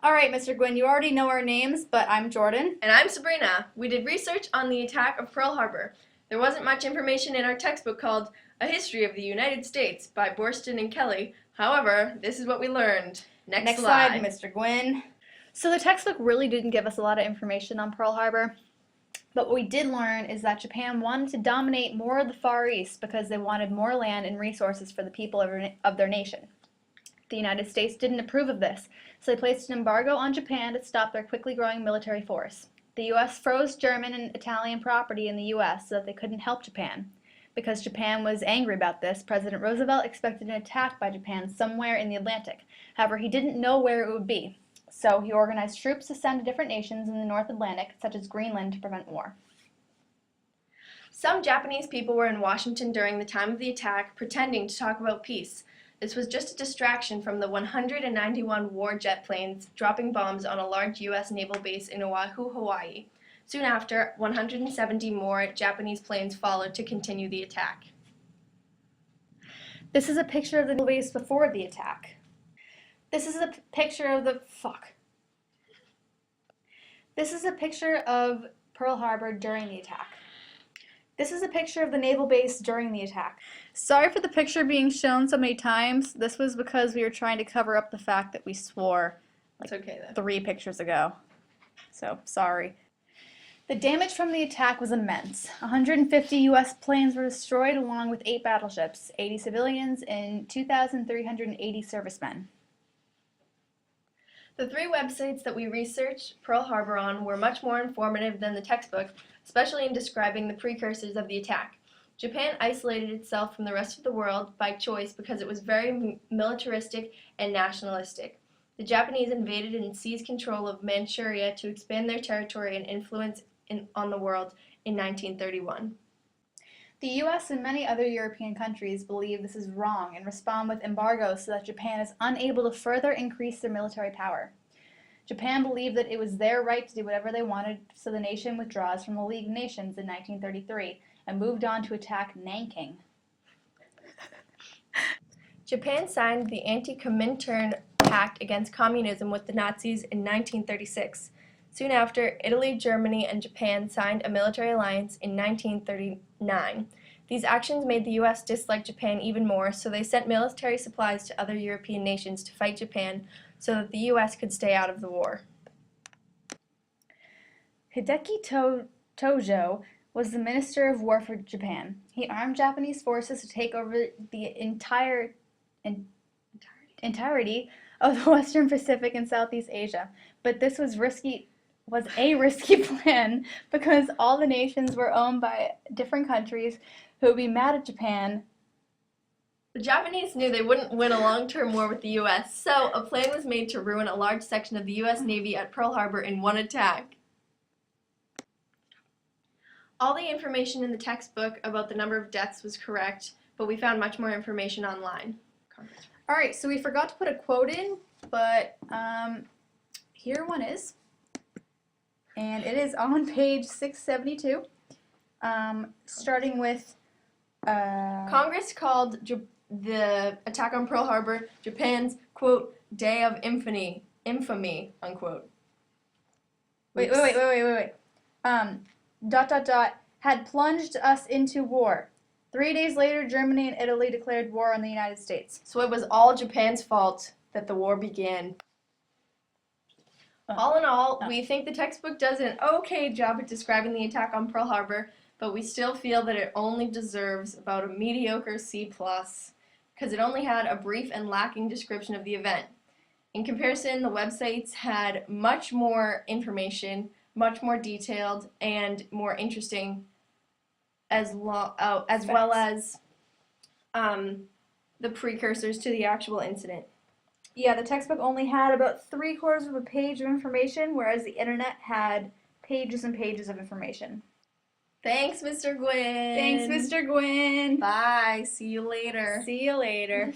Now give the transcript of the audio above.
All right, Mr. Gwynn, you already know our names, but I'm Jordan. And I'm Sabrina. We did research on the attack of Pearl Harbor. There wasn't much information in our textbook called A History of the United States by Borston and Kelly. However, this is what we learned. Next slide. Mr. Gwynn. So the textbook really didn't give us a lot of information on Pearl Harbor, but what we did learn is that Japan wanted to dominate more of the Far East because they wanted more land and resources for the people of their nation. The United States didn't approve of this, so they placed an embargo on Japan to stop their quickly growing military force. The U.S. froze German and Italian property in the U.S. so that they couldn't help Japan. Because Japan was angry about this, President Roosevelt expected an attack by Japan somewhere in the Atlantic. However, he didn't know where it would be, so he organized troops to send to different nations in the North Atlantic, such as Greenland, to prevent war. Some Japanese people were in Washington during the time of the attack, pretending to talk about peace. This was just a distraction from the 191 war jet planes dropping bombs on a large U.S. naval base in Oahu, Hawaii. Soon after, 170 more Japanese planes followed to continue the attack. This is a picture of the naval base before the attack. This is a picture of This is a picture of Pearl Harbor during the attack. This is a picture of the naval base during the attack. Sorry for the picture being shown so many times. This was because we were trying to cover up the fact that we swore It's okay then. 3 pictures ago. So, sorry. The damage from the attack was immense. 150 U.S. planes were destroyed along with 8 battleships, 80 civilians, and 2,380 servicemen. The 3 websites that we researched Pearl Harbor on were much more informative than the textbook, especially in describing the precursors of the attack. Japan isolated itself from the rest of the world by choice because it was very militaristic and nationalistic. The Japanese invaded and seized control of Manchuria to expand their territory and influence on the world in 1931. The U.S. and many other European countries believe this is wrong and respond with embargoes so that Japan is unable to further increase their military power. Japan believed that it was their right to do whatever they wanted, so the nation withdraws from the League of Nations in 1933 and moved on to attack Nanking. Japan signed the Anti-Comintern Pact against communism with the Nazis in 1936. Soon after, Italy, Germany, and Japan signed a military alliance in 1939. These actions made the U.S. dislike Japan even more, so they sent military supplies to other European nations to fight Japan so that the U.S. could stay out of the war. Hideki Tojo was the Minister of War for Japan. He armed Japanese forces to take over the entirety of the Western Pacific and Southeast Asia, but this was a risky plan because all the nations were owned by different countries who would be mad at Japan. The Japanese knew they wouldn't win a long-term war with the U.S., so a plan was made to ruin a large section of the U.S. Navy at Pearl Harbor in one attack. All the information in the textbook about the number of deaths was correct, but we found much more information online. Alright, so we forgot to put a quote in, but here one is. And it is on page 672, starting with Congress called the attack on Pearl Harbor Japan's, quote, day of infamy, unquote. Wait. Had plunged us into war. 3 days later, Germany and Italy declared war on the United States. So it was all Japan's fault that the war began. All in all, we think the textbook does an okay job at describing the attack on Pearl Harbor, but we still feel that it only deserves about a mediocre C+, because it only had a brief and lacking description of the event. In comparison, the websites had much more information, much more detailed, and more interesting, as well as the precursors to the actual incident. Yeah, the textbook only had about 3/4 of a page of information, whereas the internet had pages and pages of information. Thanks, Mr. Gwynn. Thanks, Mr. Gwynn. Bye. See you later. See you later.